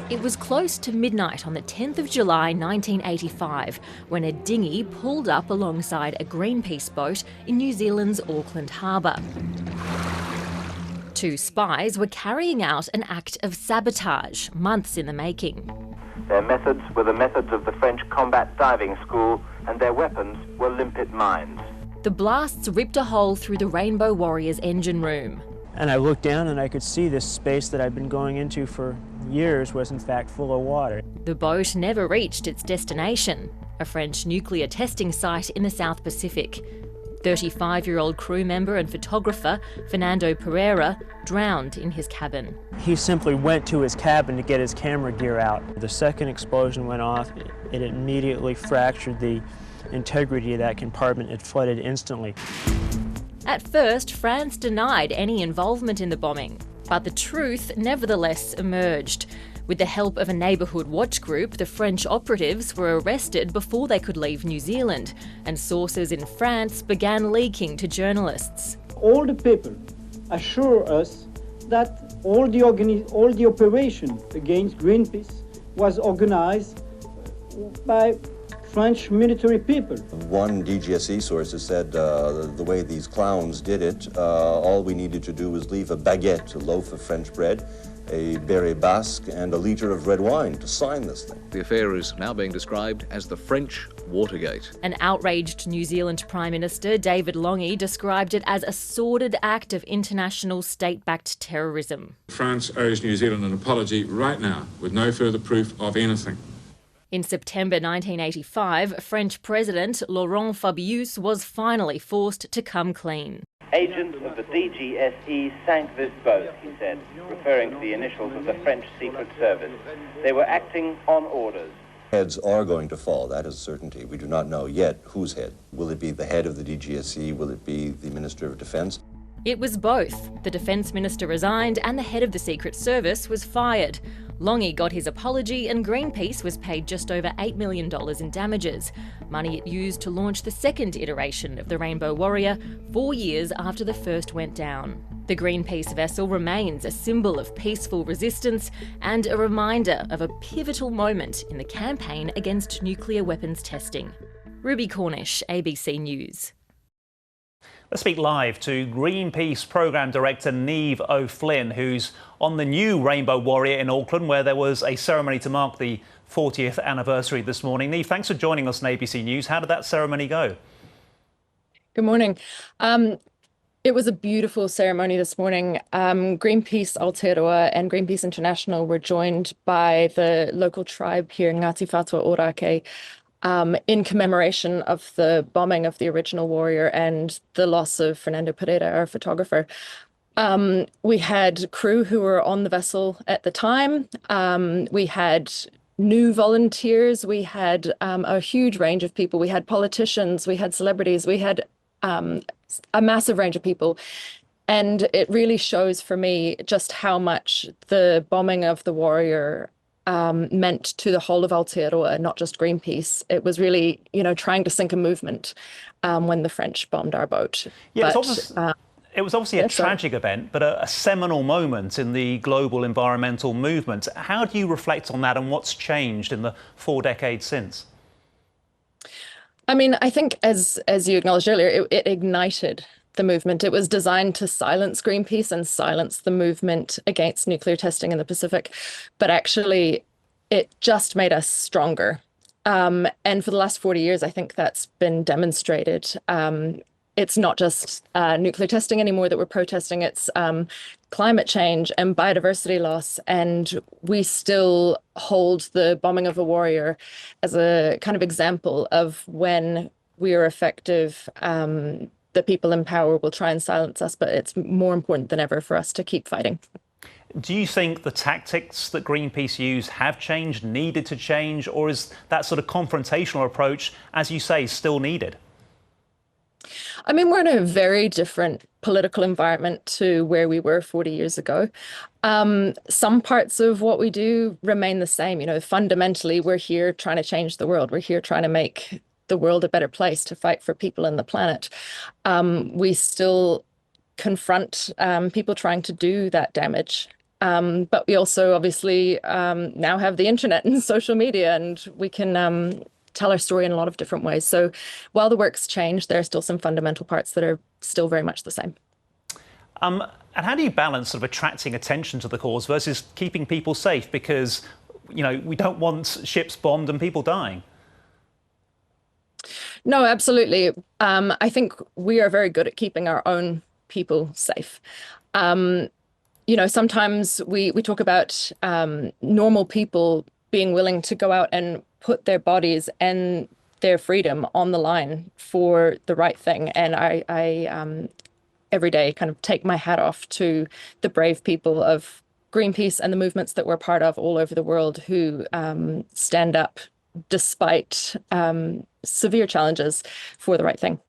It was close to midnight on the 10th of July 1985 when a dinghy pulled up alongside a Greenpeace boat in New Zealand's Auckland Harbour. Two spies were carrying out an act of sabotage, months in the making. Their methods were the methods of the French combat diving school, and their weapons were limpet mines. The blasts ripped a hole through the Rainbow Warrior's engine room. And I looked down and I could see this space that I'd been going into for years was in fact full of water. The boat never reached its destination, a French nuclear testing site in the South Pacific. 35-year-old crew member and photographer Fernando Pereira drowned in his cabin. He simply went to his cabin to get his camera gear out. The second explosion went off. It immediately fractured the integrity of that compartment. It flooded instantly. At first, France denied any involvement in the bombing, but the truth nevertheless emerged. With the help of a neighbourhood watch group, the French operatives were arrested before they could leave New Zealand, and sources in France began leaking to journalists. All the people assure us that all the operation against Greenpeace was organized by French military people. One DGSE source has said the way these clowns did it, all we needed to do was leave a baguette, a loaf of French bread, a beret basque, and a litre of red wine to sign this thing. The affair is now being described as the French Watergate. An outraged New Zealand Prime Minister, David Lange, described it as a sordid act of international state-backed terrorism. France owes New Zealand an apology right now, with no further proof of anything. In September 1985, French President Laurent Fabius was finally forced to come clean. Agents of the DGSE sank this boat, he said, referring to the initials of the French Secret Service. They were acting on orders. Heads are going to fall, that is a certainty. We do not know yet whose head. Will it be the head of the DGSE? Will it be the Minister of Defence? It was both. The Defence Minister resigned and the head of the Secret Service was fired. Lange got his apology and Greenpeace was paid just over $8 million in damages, money it used to launch the second iteration of the Rainbow Warrior 4 years after the first went down. The Greenpeace vessel remains a symbol of peaceful resistance and a reminder of a pivotal moment in the campaign against nuclear weapons testing. Ruby Cornish, ABC News. Let's speak live to Greenpeace Programme Director Niamh O'Flynn, who's on the new Rainbow Warrior in Auckland, where there was a ceremony to mark the 40th anniversary this morning. Niamh, thanks for joining us on ABC News. How did that ceremony go? Good morning. It was a beautiful ceremony this morning. Greenpeace Aotearoa and Greenpeace International were joined by the local tribe here, Ngāti Whātua Ōrākei, in commemoration of the bombing of the original Warrior and the loss of Fernando Pereira, our photographer. We had crew who were on the vessel at the time. We had new volunteers. We had a huge range of people. We had politicians, we had celebrities, we had a massive range of people. And it really shows for me just how much the bombing of the Warrior meant to the whole of Aotearoa, not just Greenpeace. It was really, trying to sink a movement when the French bombed our boat. Yeah, it was obviously a tragic event, but a seminal moment in the global environmental movement. How do you reflect on that and what's changed in the 4 decades since? I mean, I think as you acknowledged earlier, it ignited the movement. It was designed to silence Greenpeace and silence the movement against nuclear testing in the Pacific. But actually, it just made us stronger. And for the last 40 years, I think that's been demonstrated. It's not just nuclear testing anymore that we're protesting. It's climate change and biodiversity loss. And we still hold the bombing of a Warrior as a kind of example of when we are effective. The people in power will try and silence us, but it's more important than ever for us to keep fighting. Do you think the tactics that Greenpeace use have changed, needed to change, or is that sort of confrontational approach, as you say, still needed? I mean, we're in a very different political environment to where we were 40 years ago. Some parts of what we do remain the same. Fundamentally, we're here trying to change the world. We're here trying to make the world a better place, to fight for people and the planet. We still confront people trying to do that damage. But we also obviously now have the internet and social media, and we can tell our story in a lot of different ways. So while the work's changed, there are still some fundamental parts that are still very much the same. And how do you balance sort of attracting attention to the cause versus keeping people safe? Because, you know, we don't want ships bombed and people dying. No, absolutely. I think we are very good at keeping our own people safe. You know, sometimes we talk about normal people being willing to go out and put their bodies and their freedom on the line for the right thing. And I every day kind of take my hat off to the brave people of Greenpeace and the movements that we're part of all over the world who stand up despite severe challenges for the right thing.